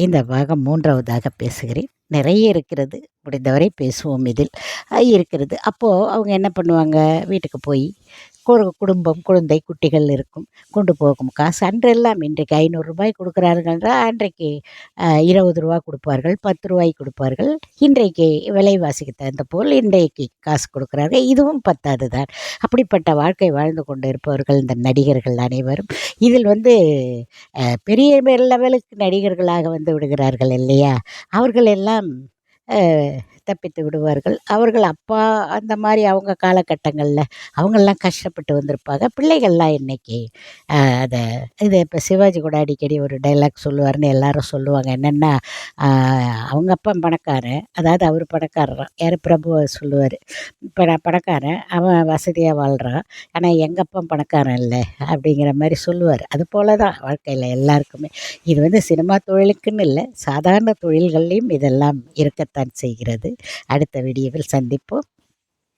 இந்த பாகம் 3வதாக பேசுகிறேன். நிறைய இருக்கிறது. முடிந்தவரை பேசுவோம் இதில். இருக்கிறது. அப்போ அவங்க என்ன பண்ணுவாங்க, வீட்டுக்கு போய் குடும்பம், குழந்தை, குட்டிகள் இருக்கும். கொண்டு போகும் காசு அன்றெல்லாம் இன்றைக்கு ரூ. 500 கொடுக்கிறார்கள் என்றால், அன்றைக்கு ரூ. 20 கொடுப்பார்கள், ரூ. 10 கொடுப்பார்கள். இன்றைக்கு விலைவாசிக்கு தகுந்த போல் இன்றைக்கு காசு கொடுக்கிறார்கள். இதுவும் பத்தாது தான். அப்படிப்பட்ட வாழ்க்கை வாழ்ந்து கொண்டு இருப்பவர்கள் இந்த நடிகர்கள் அனைவரும். இதில் பெரிய லெவலுக்கு நடிகர்களாக வந்து விடுகிறார்கள் இல்லையா? அவர்கள் எல்லாம் அ தப்பித்து விடுவார்கள். அவர்கள் அப்பா அந்த மாரி அவங்க காலகட்டங்கள்ல அவங்கெல்லாம் கஷ்டப்பட்டு வந்திருப்பாங்க. பிள்ளைகள்லாம் இன்னைக்கு அத இது இப்ப சிவாஜி கூட அடிக்கடி ஒரு டயலாக் சொல்லுவாருன்னு எல்லாரும் சொல்லுவாங்க. என்னன்னா, அ அவங்க அப்பா பணக்காரன். அதாவது அவரு பணக்காரராம். யாரு பிரபு சொல்லுவாரு. இப்ப நான் பணக்காரன். அவன் வசதியா வாழ்றான். ஆனா எங்க அப்பன் பணக்காரன் இல்ல. அப்படிங்கிற மாரி சொல்லுவாரு. அதுபோல தான் வாழ்க்கையில எல்லாருக்குமே. இது சினிமா தொழிலுக்குன்னு இல்ல. சாதாரண தொழில்கள்லயும் இதெல்லாம் இருக்கத்தான் செய்கிறது. அடுத்த வீடியோவில் சந்திப்போம்.